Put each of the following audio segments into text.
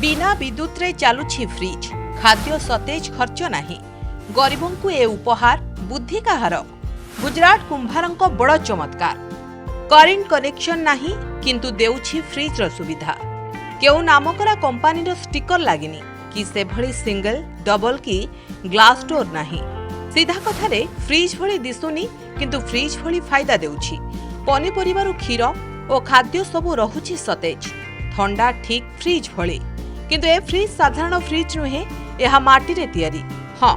बिना विद्युत रे चालुछि फ्रिज खाद्य सतेज खर्च नाही गरीबों को ए उपहार बुद्धि कहार गुजरात कुंभारंक बड़ चमत्कार करेंट कनेक्शन नाही किंतु देउछि फ्रिज रो सुविधा केउ नामकरा कंपनी रो स्टिकर लागिनी कि से भली सिंगल डबल की ग्लास डोर नाही सीधा कथारे फ्रिज भली दिसुनी किंतु फ्रिज भली फायदा देउछि पनीपरिबारु क्षीर और खाद्य सबु रहुछि सतेज ठंडा ठीक फ्रिज भली किंतु ए फ्रिज साधारण फ्रिज नुहे यह माटी रे तियारी हाँ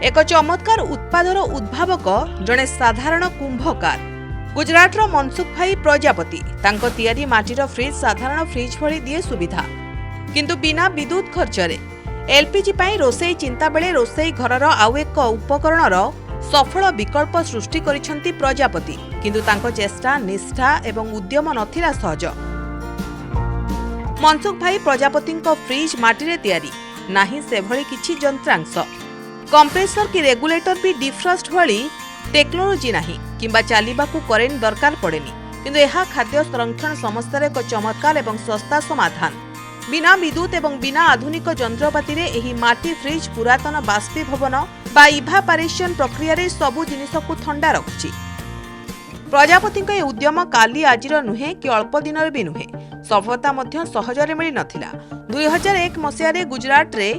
एक चमत्कार उत्पादर उद्भावक जड़े साधारण कुंभकार गुजरातर मनसुख भाई प्रजापति तांको तियारी माटीर फ्रिज साधारण फ्रिज भली दिए सुविधा किंतु बिना विद्युत खर्चरे एलपीजी पाई रोसई चिंता बेले रोसई घरर आउ एक उपकरणर सफल विकल्प सृष्टि करिसेंती प्रजापति किंतु तांको चेष्टा निष्ठा एवं उद्यम नथिला सहज मनसुख भाई प्रजापति फ्रिज माटी तैयारी नाही से भली किछि यंत्रांश कंप्रेसर की रेगुलेटर भी डिफ्रस्ट भली टेक्नोलोजी नाही किंबा चालिबाकू करेंट दरकार पड़ेनी किंतु यह खाद्य संरक्षण समस्या एक चमत्कार एवं सस्ता समाधान बिना विद्युत एवं बिना आधुनिक यंत्रपाति रे एही माटी फ्रिज पुरातन बाष्पीभवन बा इभापारेशन प्रक्रिया रे सबु जिनिस को ठंडा रखुछि प्रजापति ए उद्यम काली आजिर नुहे कि अल्प दिन भी नुहे सफलता मध्य सहजरे मिली नथिला 2001 मसीह रे गुजरात रे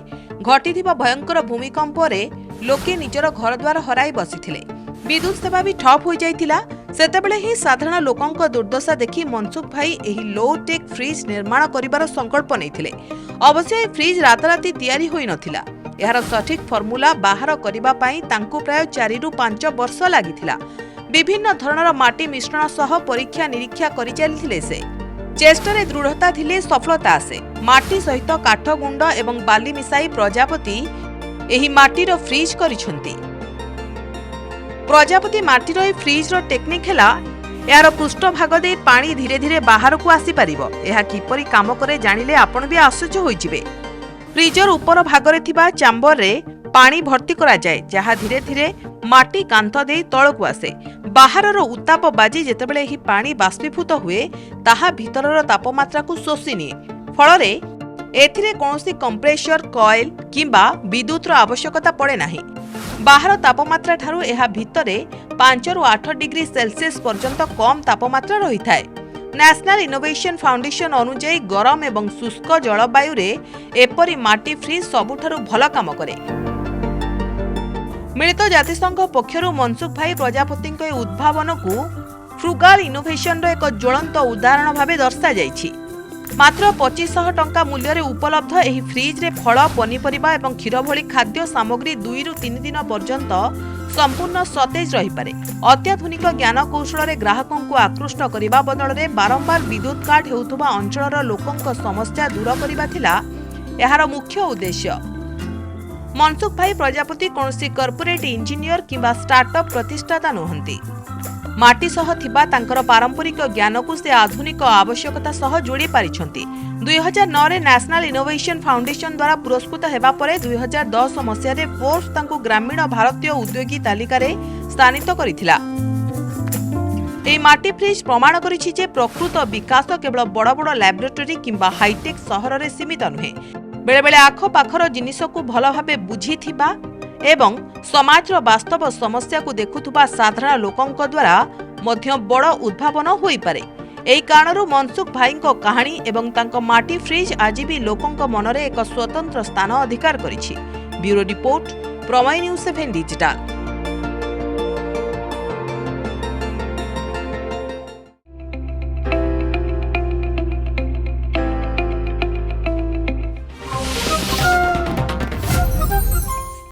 घटिथिबा भयंकर भूमिकंप रे लोके निजर घर द्वार हराई बसिथिले विद्युत सेवा भी ठप हो जाइथिला सेतेबेले ही साधारण लोकंक दुर्दशा देखि मनसुख भाई एही लो टेक फ्रिज निर्माण करिवार संकल्प नैथिले अवश्य फ्रिज राताराती तैयारी होई नथिला एहार सठिक फर्मुला बाहर करिबा पई तांकु प्राय 4 रु 5 वर्ष लागिथिला विभिन्न धरणर माटी मिश्रण सह परीक्षा निरीक्षा करि चलिथिले से चेष्टारे दृढ़ता थिले सफलता आसे माटी सहित काठ गुंड एवं बाली मिसाई प्रजापति एही माटीर फ्रिज करिसेंती प्रजापति माटीर ए फ्रिज रो टेक्निक हैला यार पृष्ठभाग दे पानी धीरे धीरे बाहर को आसी परिबो एहा किपरि काम करे जानिले आपण भी आश्चर्य होइजिबे फ्रिजर ऊपर भाग रे थिबा चैम्बर रे पानी भर्ती करा जाय जहा धीरे धीरे माटी कांथ दे तळकु आसे बाहरर उत्ताप बाजी जेतेबेले ही पानी बाष्पीभूत हुए ताहा भीतरर तापमात्रा को शोषि निए फलरे एथिरे कोनोसी कंप्रेसर कॉइल किंबा विद्युतर आवश्यकता पड़े नाही बाहर तापमात्रा ठारू एहा भितरे 5 रु 8 डिग्री सेल्सियस पर्यंत कम तापमात्रा रही थाए नेशनल इनोवेशन फाउंडेशन अनुଯାयी गरम एवं शुष्क जलवायु रे एपरी माटी फ्रिज सबुठारु भल काम करे मिलित जातिसंघ पक्षरु मनसुख भाई प्रजापति उद्भावन को फ्रुगाल इनोवेशन एक ज्वलंत उदाहरण भाव दर्शा जाइछि मात्र 2500 टंका मूल्य रे उपलब्ध एही फ्रिज रे फल पनीपरिबा एवं क्षीर भली खाद्य सामग्री 2 रु 3 दिन पर्यंत संपूर्ण सतेज रही पारे अत्याधुनिक ज्ञान कौशल रे ग्राहकों को आकृष्ट करिबा बदल रे बारंबार विद्युत काट हेउथुबा अंचलर लोकंक समस्या दूर करिबा थिला एहार मुख्य उद्देश्य मनसुख भाई प्रजापति कोनसी कॉर्पोरेट इंजीनियर किंबा स्टार्टअप प्रतिष्ठाता नहंती माटी सह थिबा तांकर पारंपरिक ज्ञान को से आधुनिक आवश्यकता सह जोड़ी पारिछंती 2009 रे नेशनल इनोवेशन फाउंडेशन द्वारा पुरस्कृत हेबा परे 2010 मसिया रे फोर्ब्स तांको ग्रामीण भारतीय उद्योगी तालिका रे स्थानित करिथिला ए माटी फ्रिज प्रमाण करिछि जे प्रकृत विकास केवल बड़ बड़ लैबोरेटरी किंबा हाईटेक सहर रे सीमित नुहे बेले बेले आख पाखर जिनिस को भल भाबे बुझी थिबा एवं समाजर वास्तव समस्या को देखुथुबा साधारण लोकंक द्वारा मध्य बड़ उद्भावन होई पारे एई कारणरु मनसुख भाईंको कहानी एवं तांको माटी फ्रिज आज भी लोकंक मनरे एक स्वतंत्र स्थान अधिकार करिछि ब्यूरो रिपोर्ट प्रमेय न्यूज 7 डिजिटल।